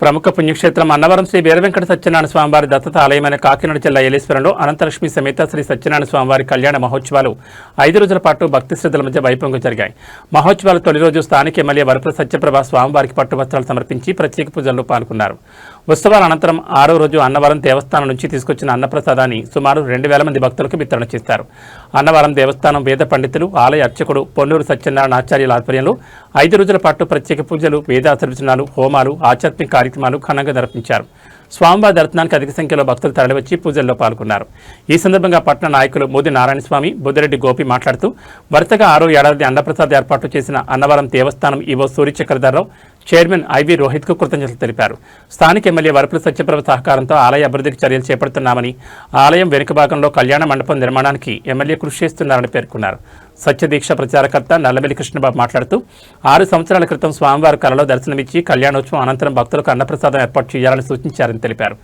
ప్రముఖ పుణ్యక్షేత్రం అన్నవరం శ్రీ వీరవెంకట సత్యనారాయణ స్వామివారి దత్తత ఆలయమైన కాకినాడ జిల్లా ఏలేశ్వరంలో అనంతలక్ష్మి సమేత శ్రీ సత్యనారాయణ స్వామివారి కళ్యాణ మహోత్సవాలు 5 రోజుల పాటు భక్తి శ్రద్ధల మధ్య వైభవంగా జరిగాయి. మహోత్సవాల తొలి రోజు స్థానిక ఎమ్మెల్యే వరప్ర సత్యప్రభ స్వామివారికి పట్టు వస్త్రాలు సమర్పించి ప్రత్యేక పూజల్లో పాల్గొన్నారు. ఉత్సవాల అనంతరం 6వ రోజు అన్నవరం దేవస్థానం నుంచి తీసుకొచ్చిన అన్నప్రసాదాన్ని సుమారు 2000 మంది భక్తులకు వితరణ చేశారు. అన్నవరం దేవస్థానం వేద పండితులు, ఆలయ అర్చకుడు పొన్నూరు సత్యనారాయణ ఆచార్యుల ఆధ్వర్యంలో 5 రోజుల పాటు ప్రత్యేక పూజలు, వేదాశీర్వచనాలు, హోమాలు, ఆధ్యాత్మిక కార్యక్రమాలు ఘనంగా నిర్వహించారు. స్వామివారి దర్శనానికి అధిక సంఖ్యలో భక్తులు తరలివచ్చి పూజల్లో పాల్గొన్నారు. ఈ సందర్భంగా పట్టణ నాయకులు మోది నారాయణస్వామి, బుద్దిరెడ్డి గోపి మాట్లాడుతూ వరుసగా 6వ ఏడాది అన్నప్రసాద్ ఏర్పాటు చేసిన అన్నవరం దేవస్థానం ఈవో సూర్యచక్రధర్రావు, చైర్మన్ ఐవి రోహిత్కు కృతజ్ఞతలు తెలిపారు. స్థానిక ఎమ్మెల్యే వరప్ర సత్యప్రభ సహకారంతో ఆలయ అభివృద్ధికి చర్యలు చేపడుతున్నామని, ఆలయం వెనుక భాగంలో కళ్యాణ మండపం నిర్మాణానికి ఎమ్మెల్యే కృషి చేస్తున్నారని పేర్కొన్నారు. సత్యదీక్ష ప్రచారకర్త నల్లబెల్లి కృష్ణబాబు మాట్లాడుతూ 6 సంవత్సరాల క్రితం స్వామివారి కలలో దర్శనమిచ్చి కళ్యాణోత్సవం అనంతరం భక్తులకు అన్నప్రసాదం ఏర్పాటు చేయాలని సూచించారని తెలిపారు.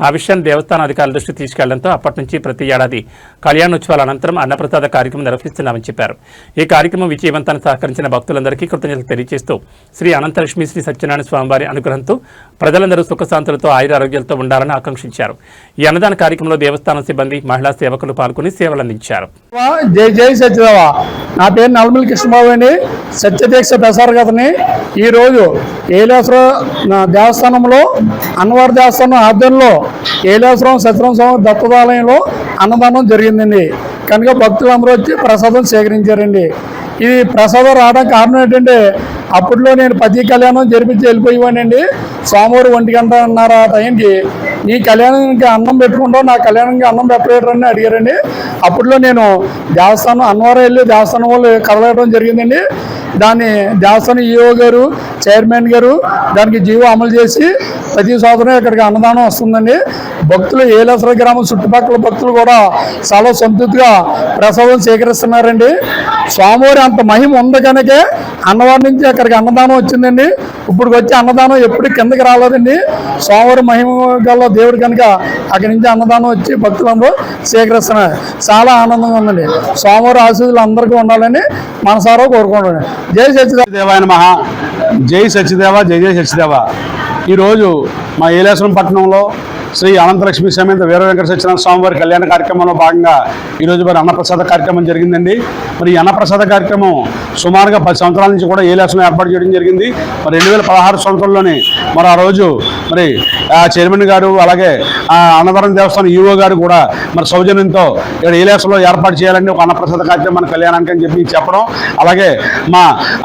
ఆ విషయాన్ని దేవస్థాన అధికారుల దృష్టికి తీసుకెళ్లడంతో అప్పటి నుంచి ప్రతి ఏడాది కళ్యాణోత్సవాల అనంతరం అన్నప్రసాద కార్యక్రమం నిర్వహిస్తున్నామని చెప్పారు. ఈ కార్యక్రమం విజయవంతానికి సహకరించిన భక్తులందరికీ కృతజ్ఞతలు తెలియజేస్తూ శ్రీ అనంతలక్ష్మి శ్రీ సత్యనారాయణ స్వామివారి అనుగ్రహంతో ప్రజలందరూ సుఖశాంతులతో ఆయురారోగ్యాలతో ఉండాలని ఆకాంక్షించారు. ఈ అన్నదాన కార్యక్రమంలో దేవస్థానం సిబ్బంది, మహిళా సేవకులు పాల్గొని సేవలందించారు. జై జై సత్యదేవ. నా పేరు నల్లబెల్లి కృష్ణబాబు అండి, సత్యదీక్ష ప్రసారకర్తని. ఈరోజు ఏలేశ్వరం దేవస్థానంలో అన్నవరం దేవస్థానం ఆధ్వర్యంలో ఏలేశ్వరం సత్యనారాయణ స్వామి దత్తతాలయంలో అన్నదానం జరిగిందండి. కనుక భక్తులందరూ వచ్చి ప్రసాదం సేకరించారండి. ఇది ప్రసాదం రావడానికి కారణం ఏంటంటే అప్పట్లో నేను పతి కళ్యాణం జరిపించి వెళ్ళిపోయేవాడినండి. సోమవారం 1:30 ఆ టైంకి నీ కళ్యాణానికి అన్నం పెట్టుకుంటావు, నా కళ్యాణానికి అన్నం పెట్టలేరని అడిగారండి. అప్పట్లో నేను దేవస్థానం అన్నవరం వెళ్ళి దేవస్థానం వాళ్ళు కదలడం జరిగిందండి. దాన్ని దేవస్థానం ఈఓ గారు, చైర్మన్ గారు దానికి జీవో అమలు చేసి ప్రతి సంవత్సరం ఇక్కడికి అన్నదానం వస్తుందండి. భక్తులు ఏలేశ్వర గ్రామం చుట్టుపక్కల భక్తులు కూడా చాలా సంతృప్తిగా ప్రసాదం సేకరిస్తున్నారండి. స్వామివారి అంత మహిమ ఉంది కనుకే అన్నవరం నుంచి అక్కడికి అన్నదానం వచ్చిందండి. ఇప్పుడు వచ్చి అన్నదానం ఎప్పుడు కిందకి రాలేదండి. స్వామివారి మహిమ గల దేవుడు కనుక అక్కడి నుంచి అన్నదానం వచ్చి భక్తులందరూ సేకరిస్తున్నారు. చాలా ఆనందంగా ఉందండి. స్వామివారి ఆశీస్సులు అందరికీ ఉండాలని మనసారా కోరుకుంటున్నాను. జై సత్యదేవాయ నమః. జై సత్యదేవ, జై జై సత్యదేవ. ఈరోజు మా ఏలేశ్వరం పట్టణంలో శ్రీ అనంతలక్ష్మి సమేత వీరవెంకట సత్యనారాయణ స్వామివారి కళ్యాణ కార్యక్రమంలో భాగంగా ఈరోజు మరి అన్నప్రసాద కార్యక్రమం జరిగిందండి. మరి ఈ అన్నప్రసాద కార్యక్రమం సుమారుగా 10 సంవత్సరాల నుంచి కూడా ఏలేశ్వరం ఏర్పాటు చేయడం జరిగింది. మరి 2016 సంవత్సరంలోనే మరి ఆ రోజు మరి చైర్మన్ గారు అలాగే అన్నవరం దేవస్థానం ఈఓ గారు కూడా మరి సౌజన్యంతో ఇక్కడ ఏలేశ్వరంలో ఏర్పాటు చేయాలని ఒక అన్నప్రసాద కార్యక్రమాన్ని కళ్యాణానికి అని చెప్పి చెప్పడం, అలాగే మా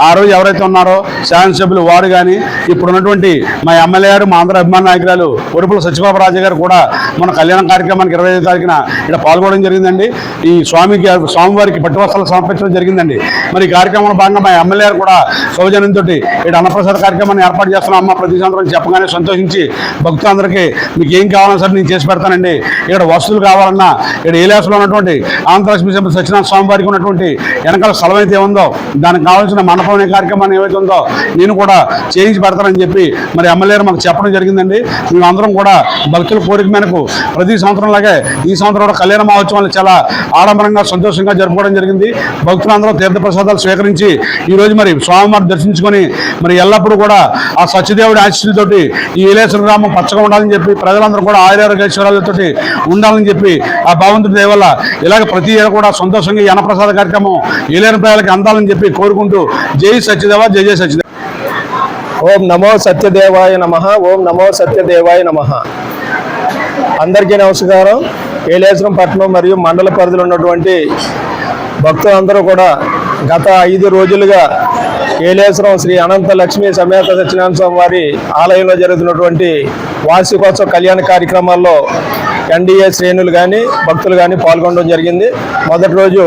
ఆ రోజు ఎవరైతే ఉన్నారో శాసనసభ్యులు వారు కానీ ఇప్పుడు ఉన్నటువంటి మా ఎమ్మెల్యే గారు, మా ఆంధ్ర అభిమాన నాయకురాలు వరుపుల సత్యప్రభ గారు కూడా మన కళ్యాణ కార్యక్రమానికి 25వ తారీఖున ఇక్కడ పాల్గొనడం జరిగిందండి. ఈ స్వామివారికి పట్టు వస్త్రాలు సమర్పించడం జరిగిందండి. మరి ఈ కార్యక్రమంలో భాగంగా మా ఎమ్మెల్యే గారు కూడా సౌజన్యంతో ఇక్కడ అన్నప్రసాద కార్యక్రమాన్ని ఏర్పాటు చేస్తున్నాం అమ్మ ప్రతి సంవత్సరం చెప్పగానే సంతోషించి భక్తులందరికీ మీకు ఏం కావాలన్నా సరే నేను చేసి పెడతానండి. ఇక్కడ వస్తువులు కావాలన్నా ఇక్కడ ఏలేశ్వరంలో ఉన్నటువంటి ఆంధ్రలక్ష్మి సత్యనారాయణ స్వామివారికి ఉన్నటువంటి వెనకాల స్థలం అయితే ఉందో దానికి కావాల్సిన మండపం అనే కార్యక్రమాన్ని ఏవైతే ఉందో నేను కూడా చేయించి పెడతానని చెప్పి మరి ఎమ్మెల్యే గారు మాకు చెప్పడం జరిగిందండి. మేమందరం కూడా భక్తుల కోరిక మేరకు ప్రతి సంవత్సరంలాగే ఈ సంవత్సరం కూడా కళ్యాణ మహోత్సవాలు చాలా ఆడంబరంగా సంతోషంగా జరుపుకోవడం జరిగింది. భక్తులందరూ తీర్థప్రసాదాలు స్వీకరించి ఈరోజు మరి స్వామివారి దర్శించుకొని మరి ఎల్లప్పుడూ కూడా ఆ సత్యదేవుడి ఆశీస్సులతోటి ఈ ఏలేశ్వర గ్రామం పచ్చగా ఉండాలని చెప్పి ప్రజలందరూ కూడా ఆయురారోగ్యశ్వరాలతో ఉండాలని చెప్పి ఆ భగవంతుడి దయ వల్ల ఇలాగ ప్రతి ఏడు కూడా సంతోషంగా ఈ అన్నప్రసాద కార్యక్రమం ఏలేని ప్రజలకి అందాలని చెప్పి కోరుకుంటూ జై సత్యదేవ, జై జై సత్యదేవ. ఓం నమో సత్యదేవాయ నమః. ఓం నమో సత్యదేవాయ నమః. అందరికీ నమస్కారం. ఏలేశ్వరం పట్టణం మరియు మండల పరిధిలో ఉన్నటువంటి భక్తులందరూ కూడా గత 5 రోజులుగా ఏలేశ్వరం శ్రీ అనంత లక్ష్మీ సమేత సత్యనారాయణ స్వామి వారి ఆలయంలో జరుగుతున్నటువంటి వార్షికోత్సవ కళ్యాణ కార్యక్రమాల్లో ఎన్డీఏ శ్రేణులు కానీ భక్తులు కానీ పాల్గొనడం జరిగింది. మొదటి రోజు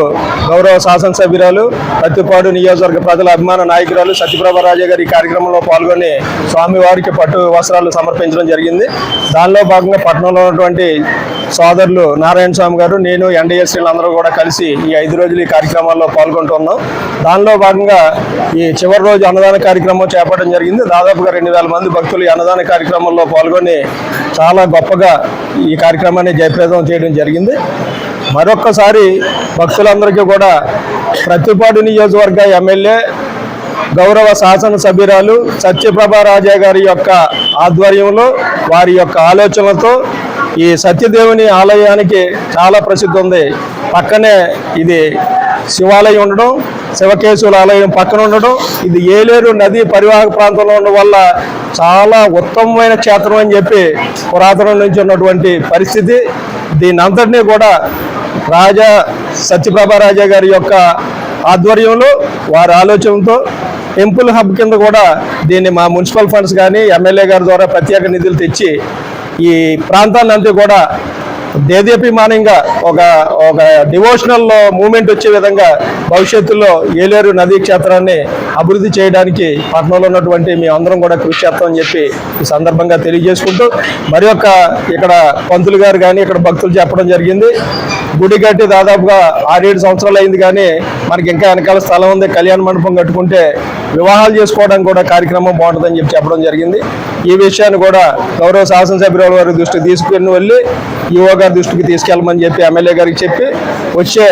గౌరవ శాసనసభ్యురాలు, ప్రతిపాడు నియోజకవర్గ ప్రజల అభిమాన నాయకురాలు సత్యప్రభ రాజా గారి ఈ కార్యక్రమంలో పాల్గొని స్వామివారికి పట్టు వస్త్రాలు సమర్పించడం జరిగింది. దానిలో భాగంగా పట్టణంలో ఉన్నటువంటి సోదరులు నారాయణ స్వామి గారు, నేను, ఎన్డీఏ శ్రేణులు అందరూ కూడా కలిసి ఈ 5 రోజులు ఈ కార్యక్రమాల్లో పాల్గొంటున్నాం. దానిలో భాగంగా ఈ చివరి రోజు అన్నదాన కార్యక్రమం చేపట్టడం జరిగింది. దాదాపుగా 2000 మంది భక్తులు ఈ అన్నదాన కార్యక్రమంలో పాల్గొని చాలా గొప్పగా ఈ కార్యక్రమాన్ని జయప్రదం చేయడం జరిగింది. మరొక్కసారి భక్తులందరికీ కూడా ప్రతిపాడు నియోజకవర్గ ఎమ్మెల్యే గౌరవ శాసనసభ్యురాలు సత్యప్రభ రాజా గారి యొక్క ఆధ్వర్యంలో వారి యొక్క ఆలోచనలతో ఈ సత్యదేవుని ఆలయానికి చాలా ప్రసిద్ధి ఉంది. పక్కనే ఇది శివాలయం ఉండడం, శివకేశవుల ఆలయం పక్కన ఉండడం, ఇది ఏలేరు నది పరివాహక ప్రాంతంలో ఉండడం వల్ల చాలా ఉత్తమమైన క్షేత్రం అని చెప్పి పురాతనం నుంచి ఉన్నటువంటి పరిస్థితి. దీని అంతటినీ కూడా రాజా సత్యప్రభ రాజా గారి యొక్క ఆధ్వర్యంలో వారి ఆలోచనతో టెంపుల్ హబ్ కింద కూడా దీన్ని మా మున్సిపల్ ఫండ్స్ కానీ ఎమ్మెల్యే గారి ద్వారా ప్రత్యేక నిధులు తెచ్చి ఈ ప్రాంతాన్ని అంతా కూడా దేదీప్యమానంగా ఒక డివోషనల్ మూమెంట్ వచ్చే విధంగా భవిష్యత్తులో ఏలేరు నదీ క్షేత్రాన్ని అభివృద్ధి చేయడానికి పట్టణంలో ఉన్నటువంటి మీ అందరం కూడా కృషి చేస్తామని చెప్పి ఈ సందర్భంగా తెలియజేసుకుంటూ మరి ఇక్కడ పంతులు గారు కానీ ఇక్కడ భక్తులు చెప్పడం జరిగింది. గుడి కట్టి దాదాపుగా 6-7 సంవత్సరాలు అయింది, కానీ మనకి ఇంకా వెనకాల స్థలం ఉంది, కళ్యాణ మండపం కట్టుకుంటే వివాహాలు చేసుకోవడానికి కూడా కార్యక్రమం బాగుంటుందని చెప్పి చెప్పడం జరిగింది. ఈ విషయాన్ని కూడా గౌరవ శాసనసభ్యురాలు వారి దృష్టికి తీసుకుని వెళ్ళి ఈఓ గారి దృష్టికి తీసుకెళ్ళమని చెప్పి ఎమ్మెల్యే గారికి చెప్పి వచ్చే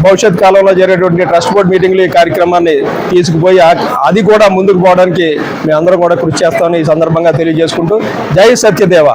భవిష్యత్ కాలంలో జరిగేటువంటి ట్రస్ట్ బోర్డు మీటింగ్లు ఈ కార్యక్రమాన్ని తీసుకుపోయి అది కూడా ముందుకు పోవడానికి మేము అందరం కూడా కృషి చేస్తామని ఈ సందర్భంగా తెలియజేసుకుంటూ జై సత్యదేవ.